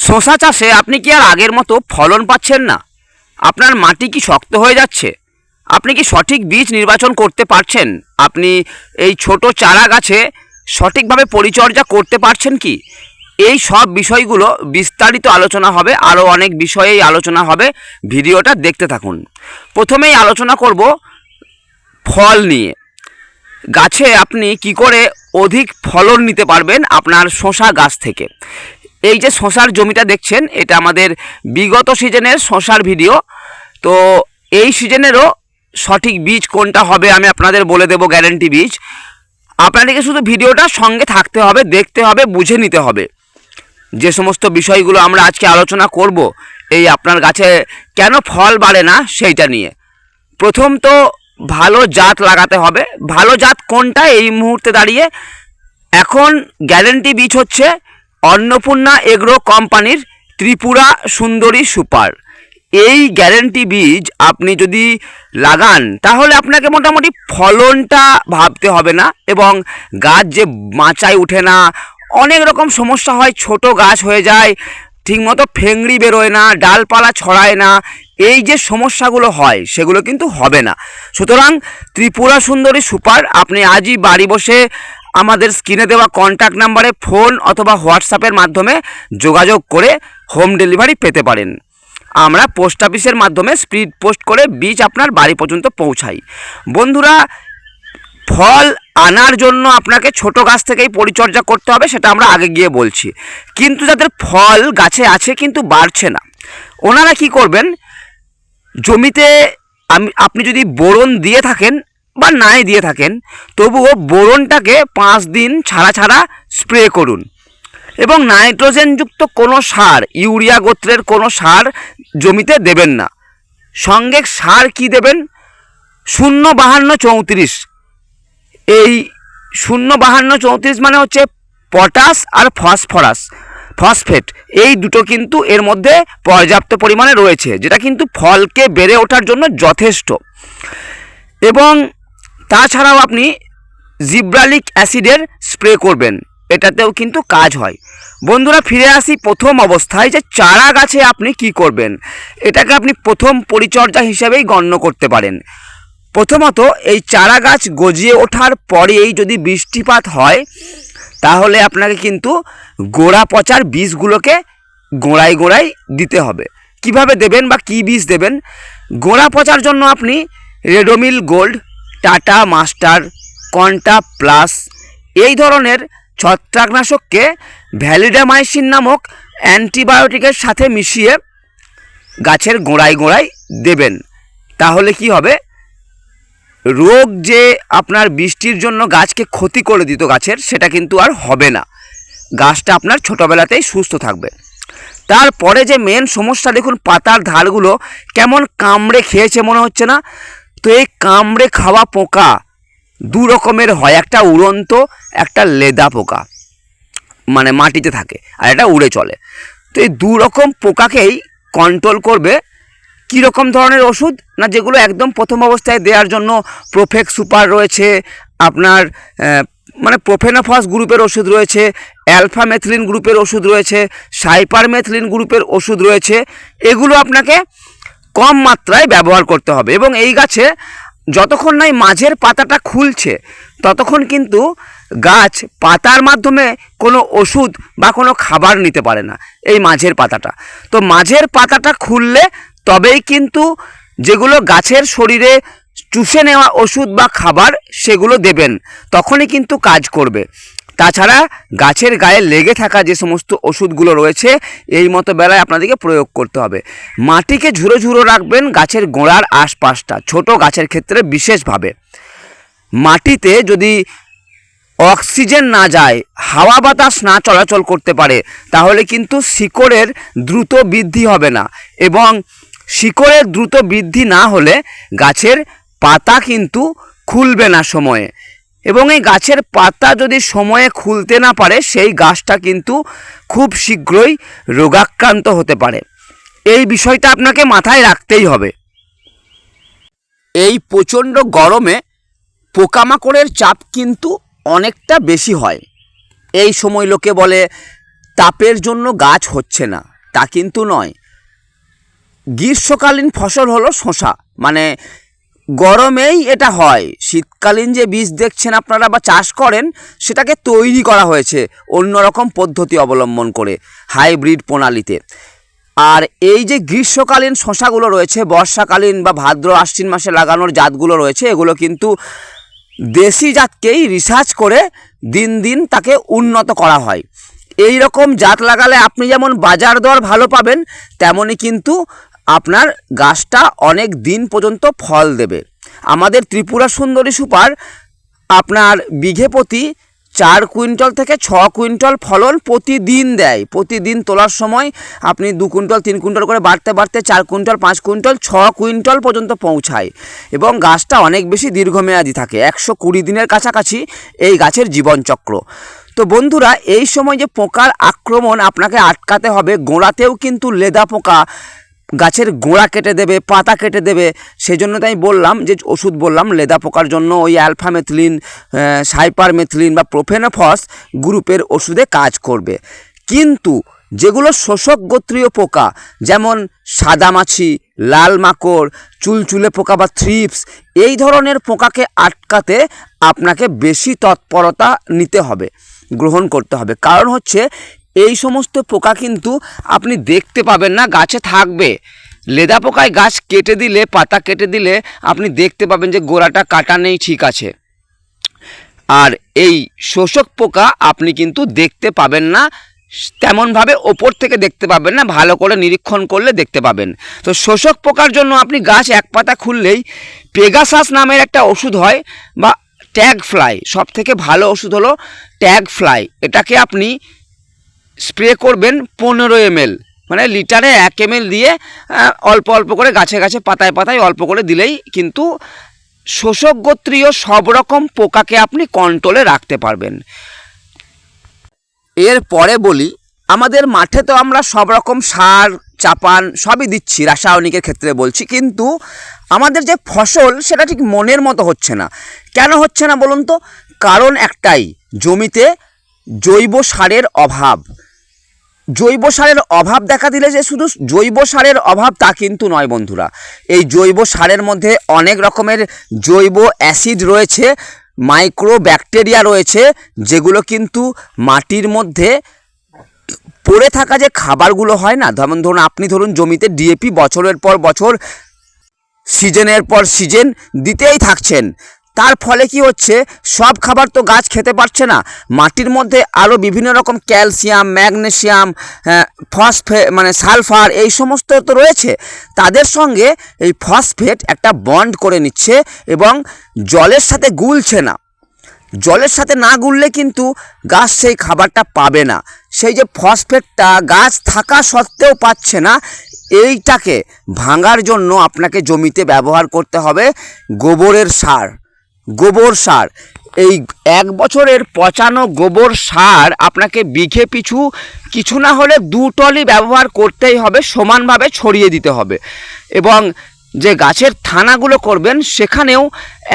শশা চাষে আপনি কি আর আগের মতো ফলন পাচ্ছেন না? আপনার মাটি কি শক্ত হয়ে যাচ্ছে? আপনি কি সঠিক বীজ নির্বাচন করতে পারছেন? আপনি এই ছোট চারা গাছে সঠিকভাবে পরিচর্যা করতে পারছেন কি? এই সব বিষয়গুলো বিস্তারিত আলোচনা হবে, আরও অনেক বিষয়েই আলোচনা হবে। ভিডিওটা দেখতে থাকুন। প্রথমেই আলোচনা করব ফল নিয়ে। গাছে আপনি কি করে অধিক ফলন নিতে পারবেন আপনার শশা গাছ থেকে। এই যে শশার জমিটা দেখছেন, এটা আমাদের বিগত সিজনের শশার ভিডিও। তো এই সিজনেরও সঠিক বীজ কোনটা হবে আমি আপনাদের বলে দেব, গ্যারেন্টি বীজ। আপনাদেরকে শুধু ভিডিওটা সঙ্গে থাকতে হবে, দেখতে হবে, বুঝে নিতে হবে যে সমস্ত বিষয়গুলো আমরা আজকে আলোচনা করব। এই আপনার গাছে কেন ফল বাড়ে না সেইটা নিয়ে। প্রথম তো ভালো জাত লাগাতে হবে। ভালো জাত কোনটা এই মুহূর্তে দাঁড়িয়ে? এখন গ্যারেন্টি বীজ হচ্ছে অন্নপূর্ণা এগ্রো কোম্পানির ত্রিপুরা সুন্দরী সুপার। এই গ্যারেন্টি বীজ আপনি যদি লাগান তাহলে আপনাকে মোটামুটি ফলনটা ভাবতে হবে না, এবং গাছ যে মাচায় উঠে না, অনেক রকম সমস্যা হয়, ছোট গাছ হয়ে যায়, ঠিকমতো ফেংড়ি বেরোয় না, ডালপালা ছড়ায় না, এই যে সমস্যাগুলো হয় সেগুলো কিন্তু হবে না। সুতরাং ত্রিপুরা সুন্দরী সুপার আপনি আজই বাড়ি বসে আমাদের স্ক্রিনে দেওয়া কন্ট্যাক্ট নাম্বারে ফোন অথবা হোয়াটসঅ্যাপের মাধ্যমে যোগাযোগ করে হোম ডেলিভারি পেতে পারেন। আমরা পোস্ট অফিসের মাধ্যমে স্পিড পোস্ট করে বীজ আপনার বাড়ি পর্যন্ত পৌঁছাই। বন্ধুরা, ফল আনার জন্য আপনাকে ছোট গাছ থেকেই পরিচর্যা করতে হবে, সেটা আমরা আগে গিয়ে বলছি। কিন্তু যাদের ফল গাছে আছে কিন্তু বাড়ছে না, ওনারা কি করবেন? জমিতে আপনি যদি বোরন দিয়ে থাকেন বা নাই দিয়ে থাকেন, তবুও বোরনটাকে 5 দিন ছাড়া ছাড়া স্প্রে করুন। এবং নাইট্রোজেনযুক্ত কোনো সার, ইউরিয়া গোত্রের কোনো সার জমিতে দেবেন না। সঙ্গে সার কি দেবেন? 0-52-34। এই 0-52-34 মানে হচ্ছে পটাশ আর ফসফেট। এই দুটো কিন্তু এর মধ্যে পর্যাপ্ত পরিমাণে রয়েছে, যেটা কিন্তু ফলকে বেড়ে ওঠার জন্য যথেষ্ট। এবং তাছাড়াও আপনি জিব্রালিক অ্যাসিডের স্প্রে করবেন, এটাতেও কিন্তু কাজ হয়। বন্ধুরা, ফিরে আসি প্রথম অবস্থায়, যে চারা গাছে আপনি কি করবেন। এটাকে আপনি প্রথম পরিচর্যা হিসেবেই গণ্য করতে পারেন। প্রথমত, এই চারা গাছ গজিয়ে ওঠার পরেই যদি বৃষ্টিপাত হয় তাহলে আপনাকে কিন্তু গোড়া পচার বীজগুলোকে গোড়ায় গোড়ায় দিতে হবে। কিভাবে দেবেন বা কি বীজ দেবেন? গোড়া পচার জন্য আপনি Ridomil gold, Tata master, Conta plus এই ধরনের ছত্রাকনাশককে ভ্যালিডামাইসিন নামক অ্যান্টিবায়োটিকের সাথে মিশিয়ে গাছের গোড়ায় গোড়ায় দেবেন। তাহলে কি হবে? রোগ যে আপনার বৃষ্টির জন্য গাছকে ক্ষতি করে দিত গাছের, সেটা কিন্তু আর হবে না। গাছটা আপনার ছোটোবেলাতেই সুস্থ থাকবে। তারপরে যে মেন সমস্যা, দেখুন পাতার ধারগুলো কেমন কামড়ে খেয়েছে মনে হচ্ছে না? তো এই কামড়ে খাওয়া পোকা দু রকমের হয়, একটা উড়ন্ত, একটা লেদা পোকা, মানে মাটিতে থাকে, আর এটা উড়ে চলে। তো এই দু রকম পোকাকেই কন্ট্রোল করবে কীরকম ধরনের ওষুধ না, যেগুলো একদম প্রথম অবস্থায় দেওয়ার জন্য প্রোফেক্স সুপার রয়েছে, আপনার মানে প্রোফেনোফস গ্রুপের ওষুধ রয়েছে, অ্যালফা মেথিলিন গ্রুপের ওষুধ রয়েছে, সাইপারমেথিলিন গ্রুপের ওষুধ রয়েছে। এগুলো আপনাকে কম মাত্রায় ব্যবহার করতে হবে। এবং এই গাছে যতক্ষণ নাই মাঝের পাতাটা খুলছে ততক্ষণ কিন্তু গাছ পাতার মাধ্যমে কোনো ওষুধ বা কোনো খাবার নিতে পারে না, এই মাঝের পাতাটা। তো মাঝের পাতাটা খুললে তবেই কিন্তু যেগুলো গাছের শরীরে চুষে নেওয়া ওষুধ বা খাবার সেগুলো দেবেন, তখনই কিন্তু কাজ করবে। তাছাড়া গাছের গায়ে লেগে থাকা যে সমস্ত ওষুধগুলো রয়েছে এই মতো বেলায় আপনাদেরকে প্রয়োগ করতে হবে। মাটিকে ঝুড়ো ঝুড়ো রাখবেন গাছের গোড়ার আশপাশটা, ছোট গাছের ক্ষেত্রে বিশেষভাবে। মাটিতে যদি অক্সিজেন না যায়, হাওয়া বাতাস না চলাচল করতে পারে, তাহলে কিন্তু শিকড়ের দ্রুত বৃদ্ধি হবে না। এবং শিকড়ের দ্রুত বৃদ্ধি না হলে গাছের পাতা কিন্তু খুলবে না সময়ে। এবং এই গাছের পাতা যদি সময়ে খুলতে না পারে, সেই গাছটা কিন্তু খুব শীঘ্রই রোগাক্রান্ত হতে পারে। এই বিষয়টা আপনাকে মাথায় রাখতেই হবে। এই প্রচণ্ড গরমে পোকামাকড়ের চাপ কিন্তু অনেকটা বেশি হয়। এই সময় লোকে বলে তাপের জন্য গাছ হচ্ছে না। তা কিন্তু নয়। গ্রীষ্মকালীন ফসল হলো শসা, মানে গরমেই এটা হয়। শীতকালীন যে বীজ দেখছেন আপনারা বা চাষ করেন, সেটাকে তৈরি করা হয়েছে অন্যরকম পদ্ধতি অবলম্বন করে, হাইব্রিড প্রণালীতে। আর এই যে গ্রীষ্মকালীন শসাগুলো রয়েছে, বর্ষাকালীন বা ভাদ্র আশ্বিন মাসে লাগানোর জাতগুলো রয়েছে, এগুলো কিন্তু দেশি জাতকেই রিসার্চ করে দিন দিন তাকে উন্নত করা হয়। এই রকম জাত লাগালে আপনি যেমন বাজার দর ভালো পাবেন, তেমনই কিন্তু আপনার গাছটা অনেক দিন পর্যন্ত ফল দেবে। আমাদের ত্রিপুরা সুন্দরী সুপার আপনার বিঘে প্রতি 4 কুইন্টাল থেকে 6 কুইন্টাল ফলন প্রতিদিন দেয়। প্রতিদিন তোলার সময় আপনি 2 কুইন্টাল 3 কুইন্টাল করে বাড়তে বাড়তে 4 কুইন্টাল 5 কুইন্টাল 6 কুইন্টাল পর্যন্ত পৌঁছায়, এবং গাছটা অনেক বেশি দীর্ঘমেয়াদী থাকে। 120 দিনের কাছাকাছি এই গাছের জীবনচক্র। তো বন্ধুরা, এই সময় যে পোকার আক্রমণ আপনাকে আটকাতে হবে, গোড়াতেও কিন্তু লেদা পোকা গাছের গোড়া কেটে দেবে, পাতা কেটে দেবে। সেই জন্য তাই বললাম যে ওষুধ বললাম লেদা পোকার জন্য ওই অ্যালফামেথলিন, সাইপারমেথলিন বা প্রোফেনোফস গ্রুপের ওষুধে কাজ করবে। কিন্তু যেগুলো শোষক গোত্রীয় পোকা, যেমন সাদামাছি, লাল মাকড়, চুলচুলে পোকা বা থ্রিপস, এই ধরনের পোকাকে আটকাতে আপনাকে বেশি তৎপরতা নিতে হবে, গ্রহণ করতে হবে। কারণ হচ্ছে এই সমস্ত পোকা কিন্তু আপনি দেখতে পাবেন না, গাছে থাকবে। লেদা পোকায় গাছ কেটে দিলে, পাতা কেটে দিলে আপনি দেখতে পাবেন যে গোড়াটা কাটা নেই, ঠিক আছে। আর এই শোষক পোকা আপনি কিন্তু দেখতে পাবেন না, তেমনভাবে ওপর থেকে দেখতে পাবেন না, ভালো করে নিরীক্ষণ করলে দেখতে পাবেন। তো শোষক পোকার জন্য আপনি গাছ এক পাতা খুললেই পেগাসাস নামের একটা ওষুধ হয়, বা ট্যাগ ফ্লাই, সব থেকে ভালো ওষুধ হলো ট্যাগ ফ্লাই। এটাকে আপনি স্প্রে করবেন 15 ml, মানে লিটারে 1 ml দিয়ে অল্প অল্প করে গাছে গাছে পাতায় পাতায় অল্প করে দিলেই কিন্তু শোষক গোত্রীয় সব রকম পোকাকে আপনি কন্ট্রোলে রাখতে পারবেন। এরপরে বলি, আমাদের মাঠে তো আমরা সব রকম সার চাপান সবই দিচ্ছি, রাসায়নিকের ক্ষেত্রে বলছি, কিন্তু আমাদের যে ফসল সেটা ঠিক মনের মতো হচ্ছে না। কেন হচ্ছে না বলুন তো? কারণ একটাই, জমিতে জৈব সারের অভাব। জৈব সারের অভাব দেখা দিলে যে শুধু জৈব সারের অভাব তা কিন্তু নয় বন্ধুরা। এই জৈব সারের মধ্যে অনেক রকমের জৈব অ্যাসিড রয়েছে, মাইক্রো ব্যাকটেরিয়া রয়েছে, যেগুলো কিন্তু মাটির মধ্যে পড়ে থাকা যে খাবারগুলো হয় না, ধরুন আপনি জমিতে ডিএপি বছরের পর বছর, সিজনের পর সিজন দিতেই থাকছেন, তার ফলে কি হচ্ছে, সব খাবার তো গাছ খেতে পারছে না। মাটির মধ্যে আরও বিভিন্ন রকম ক্যালসিয়াম, ম্যাগনেসিয়াম, ফসফেট মানে সালফার, এই সমস্ত তো রয়েছে। তাদের সঙ্গে এই ফসফেট একটা বন্ড করে নিচ্ছে এবং জলের সাথে গুলছে না। জলের সাথে না গুললে কিন্তু গাছ সেই খাবারটা পাবে না। সেই যে ফসফেটটা গাছ থাকা সত্ত্বেও পাচ্ছে না, এইটাকে ভাঙার জন্য আপনাকে জমিতে ব্যবহার করতে হবে গোবরের সার। গোবর সার, এই 1 বছরের পচানো গোবর সার আপনাকে বিঘে পিছু কিছু না হলে 2 টলি ব্যবহার করতেই হবে, সমানভাবে ছড়িয়ে দিতে হবে। এবং যে গাছের থানাগুলো করবেন সেখানেও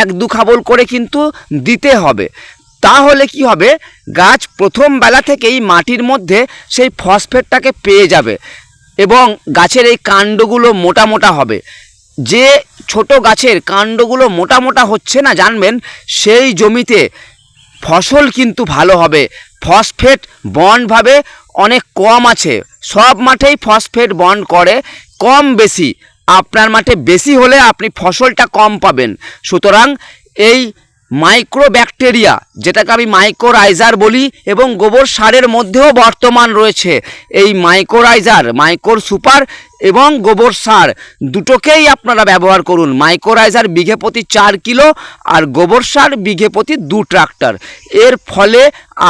1-2 খাবল করে কিন্তু দিতে হবে। তাহলে কি হবে, গাছ প্রথম বেলা থেকেই মাটির মধ্যে সেই ফসফেটটাকে পেয়ে যাবে এবং গাছের এই কাণ্ডগুলো মোটা মোটা হবে। যে ছোট গাছের কাণ্ডগুলো মোটা মোটা হচ্ছে না, জানবেন সেই জমিতে ফসল কিন্তু ভালো হবে। ফসফেট বন্ডভাবে অনেক কম আছে, সব মাঠেই ফসফেট বন্ড করে কম বেশি। আপনার মাঠে বেশি হলে আপনি ফসলটা কম পাবেন। সুতরাং এই মাইক্রো ব্যাকটেরিয়া, যেটাকে আমি মাইক্রোরাইজার বলি, এবং গোবর সারের মধ্যেও বর্তমান রয়েছে এই মাইক্রোরাইজার, মাইক্রো সুপার এবং গোবর সার, দুটোকেই আপনারা ব্যবহার করুন। মাইক্রোরাইজার বিঘে প্রতি 4 কিলো আর গোবর সার বিঘে প্রতি 2 ট্রাক্টর। এর ফলে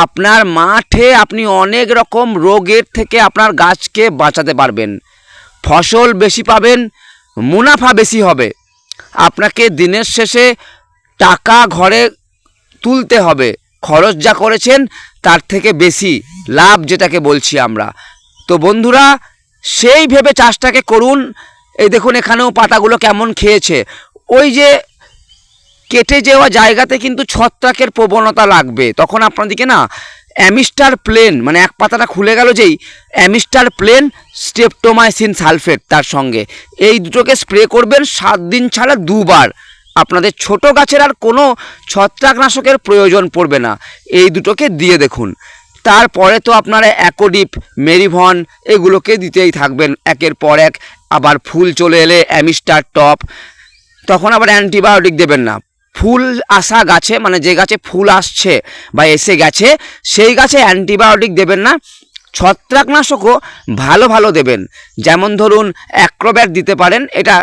আপনার মাঠে আপনি অনেক রকম রোগের থেকে আপনার গাছকে বাঁচাতে পারবেন, ফসল বেশি পাবেন, মুনাফা বেশি হবে। আপনাকে দিনের শেষে টাকা ঘরে তুলতে হবে, খরচ যা করেছেন তার থেকে বেশি লাভ, যেটাকে বলছি আমরা। তো বন্ধুরা, সেই ভেবে চাষটাকে করুন। এই দেখুন এখানেও পাতাগুলো কেমন খেয়েছে। ওই যে কেটে যাওয়া জায়গাতে কিন্তু ছত্রাকের প্রবণতা লাগবে, তখন আপনাদেরকে না অ্যামিস্টার প্লেন, মানে এক পাতাটা খুলে গেল যেই, অ্যামিস্টার প্লেন স্ট্রেপ্টোমাইসিন সালফেট তার সঙ্গে, এই দুটোকে স্প্রে করবেন 7 দিন ছাড়া 2 বার। আপনাদের ছোট গাছের আর কোনো ছত্রাকনাশকের প্রয়োজন পড়বে না, এই দুটোকে দিয়ে দেখুন। তারপরে তো আপনারা অ্যাকোডিপ, মেরিভন এগুলোকে দিতেই থাকবেন একের পর এক। আবার ফুল চলে এলে অ্যামিস্টার টপ, তখন আবার অ্যান্টিবায়োটিক দেবেন না। ফুল আসা গাছে, মানে যে গাছে ফুল আসছে বা এসে গেছে সেই গাছে অ্যান্টিবায়োটিক দেবেন না। ছত্রাকনাশকও ভালো ভালো দেবেন, যেমন ধরুন অ্যাক্রোব্যাট দিতে পারেন, এটা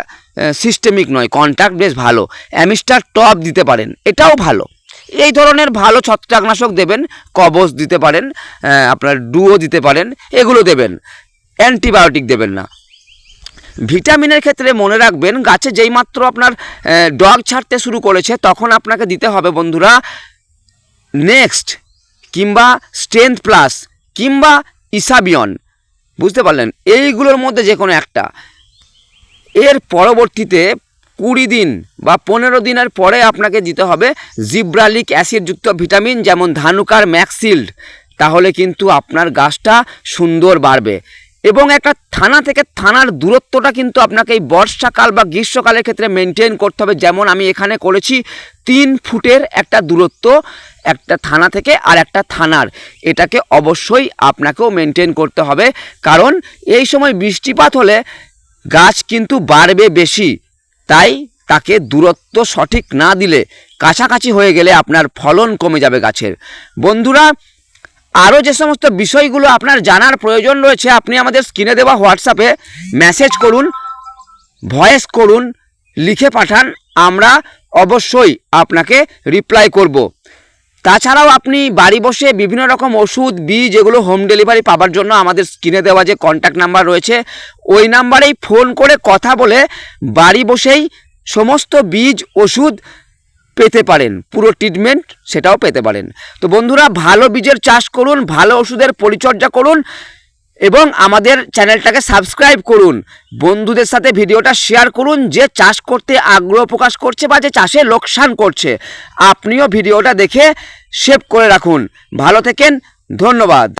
সিস্টেমিক নয়, কন্ট্যাক্ট বেশ ভালো। অ্যামিস্টার টপ দিতে পারেন, এটাও ভালো। এই ধরনের ভালো ছত্রাকনাশক দেবেন। কবচ দিতে পারেন, আপনার ডুও দিতে পারেন, এগুলো দেবেন, অ্যান্টিবায়োটিক দেবেন না। ভিটামিনের ক্ষেত্রে মনে রাখবেন, গাছে যেই মাত্র আপনার ডগ ছাড়তে শুরু করেছে তখন আপনাকে দিতে হবে বন্ধুরা নেক্সট, কিংবা স্ট্রেংথ প্লাস, কিংবা ইসাবিয়ন, বুঝতে পারলেন, এইগুলোর মধ্যে যে কোনো একটা। এর পরবর্তীতে 20 দিন বা 15 দিনের পরে আপনাকে দিতে হবে জিব্রালিক অ্যাসিডযুক্ত ভিটামিন, যেমন ধানুকার ম্যাক্সিল্ড। তাহলে কিন্তু আপনার গাছটা সুন্দর বাড়বে। এবং একটা থানা থেকে থানার দূরত্বটা কিন্তু আপনাকে এই বর্ষাকাল বা গ্রীষ্মকালের ক্ষেত্রে মেনটেন করতে হবে। যেমন আমি এখানে করেছি 3 ফুটের একটা দূরত্ব একটা থানা থেকে আর একটা থানার, এটাকে অবশ্যই আপনাকেও মেনটেন করতে হবে। কারণ এই সময় বৃষ্টিপাত হলে গাছ কিন্তু বাড়বে বেশি, তাই তাকে দূরত্ব সঠিক না দিলে, কাছাকাছি হয়ে গেলে আপনার ফলন কমে যাবে গাছের। বন্ধুরা, আরও যে সমস্ত বিষয়গুলো আপনার জানার প্রয়োজন রয়েছে, আপনি আমাদের স্ক্রিনে দেওয়া হোয়াটসঅ্যাপে মেসেজ করুন, ভয়েস করুন, লিখে পাঠান, আমরা অবশ্যই আপনাকে রিপ্লাই করব। তাছাড়াও আপনি বাড়ি বসে বিভিন্ন রকম ওষুধ, বীজ এগুলো হোম ডেলিভারি পাওয়ার জন্য আমাদের স্ক্রিনে দেওয়া যে কন্ট্যাক্ট নাম্বার রয়েছে ওই নাম্বারেই ফোন করে কথা বলে বাড়ি বসেই সমস্ত বীজ, ওষুধ পেতে পারেন, পুরো ট্রিটমেন্ট সেটাও পেতে পারেন। তো বন্ধুরা, ভালো বীজের চাষ করুন, ভালো ওষুধের পরিচর্যা করুন এবং আমাদের চ্যানেলটাকে সাবস্ক্রাইব করুন। বন্ধুদের সাথে ভিডিওটা শেয়ার করুন, যে চাষ করতে আগ্রহ প্রকাশ করছে বা যে চাষে লোকসান করছে, আপনিও ভিডিওটা দেখে সেভ করে রাখুন। ভালো থেকেন, ধন্যবাদ।